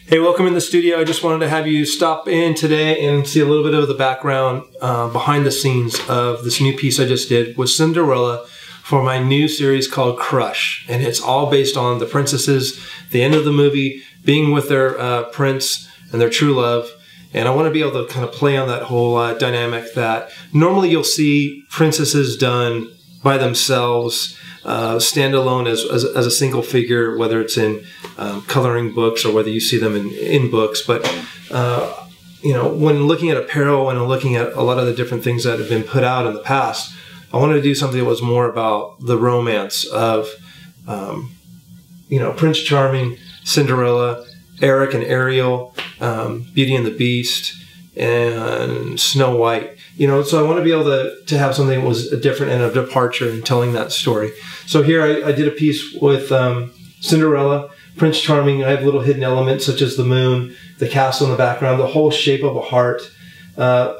Hey, welcome in the studio. I just wanted to have you stop in today and see a little bit of the background behind the scenes of this new piece I just did with Cinderella for my new series called Crush. And it's all based on the princesses, the end of the movie, being with their prince and their true love. And I want to be able to kind of play on that whole dynamic that normally you'll see princesses done by themselves, standalone as a single figure, whether it's in coloring books or whether you see them in books. But you know, when looking at apparel and looking at a lot of the different things that have been put out in the past, I wanted to do something that was more about the romance of you know, Prince Charming, Cinderella, Eric and Ariel, Beauty and the Beast, and Snow White. You know, so I want to be able to have something that was different and a departure in telling that story. So here I did a piece with Cinderella, Prince Charming. I have little hidden elements such as the moon, the castle in the background, the whole shape of a heart,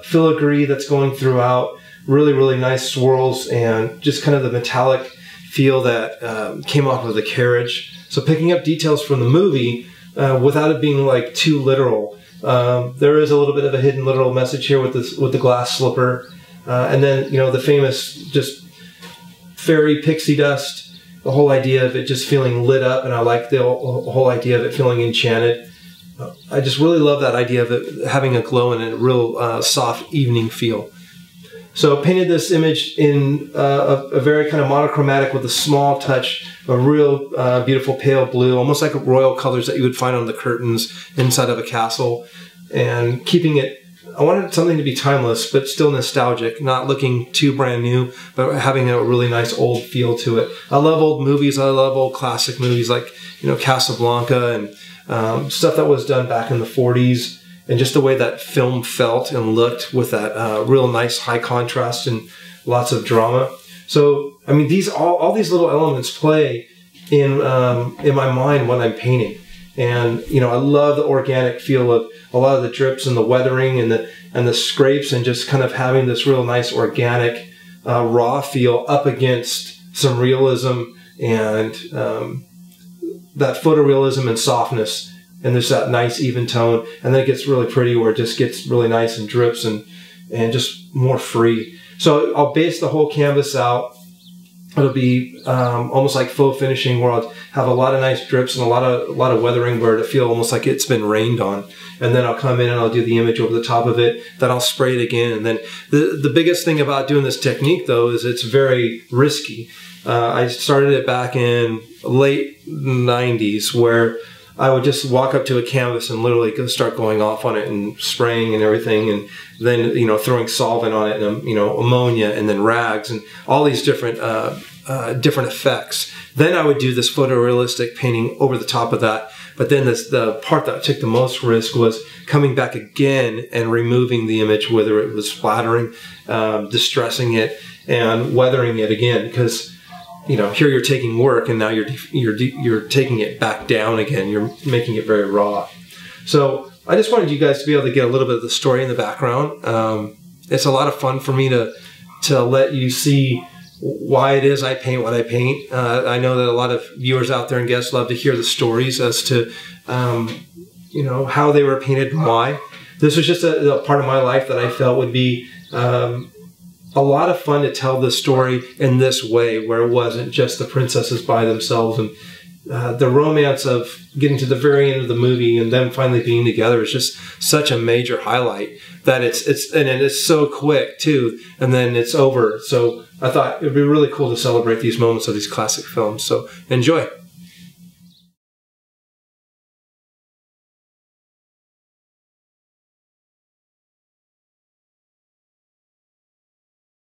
filigree that's going throughout, really, really nice swirls, and just kind of the metallic feel that came off of the carriage. So picking up details from the movie without it being like too literal. There is a little bit of a hidden literal message here with the glass slipper, and then, you know, the famous just fairy pixie dust, the whole idea of it just feeling lit up, and I like the whole idea of it feeling enchanted. I just really love that idea of it having a glow and a real soft evening feel. So I painted this image in a very kind of monochromatic with a small touch, a real beautiful pale blue, almost like royal colors that you would find on the curtains inside of a castle. And keeping it, I wanted something to be timeless, but still nostalgic, not looking too brand new, but having a really nice old feel to it. I love old movies. I love old classic movies like, you know, Casablanca and stuff that was done back in the 40s. And just the way that film felt and looked with that real nice high contrast and lots of drama. So, I mean, all these little elements play in my mind when I'm painting. And, you know, I love the organic feel of a lot of the drips and the weathering and the scrapes, and just kind of having this real nice organic raw feel up against some realism and that photorealism and softness. And there's that nice even tone, and then it gets really pretty where it just gets really nice and drips and just more free. So I'll base the whole canvas out. It'll be almost like faux finishing, where I'll have a lot of nice drips and a lot of weathering where it'll feel almost like it's been rained on. And then I'll come in and I'll do the image over the top of it. Then I'll spray it again. And then the biggest thing about doing this technique, though, is it's very risky. I started it back in late 90s, where I would just walk up to a canvas and literally start going off on it and spraying and everything, and then, you know, throwing solvent on it, and, you know, ammonia, and then rags and all these different different effects. Then I would do this photorealistic painting over the top of that. But then the part that took the most risk was coming back again and removing the image, whether it was splattering, distressing it, and weathering it again, because, you know, here you're taking work and now you're taking it back down again. You're making it very raw. So I just wanted you guys to be able to get a little bit of the story in the background. It's a lot of fun for me to let you see why it is I paint what I paint. I know that a lot of viewers out there and guests love to hear the stories as to you know, how they were painted and why. This was just a part of my life that I felt would be a lot of fun to tell this story in this way, where it wasn't just the princesses by themselves, and the romance of getting to the very end of the movie and them finally being together is just such a major highlight that it's so quick too, and then it's over. So I thought it'd be really cool to celebrate these moments of these classic films. So enjoy.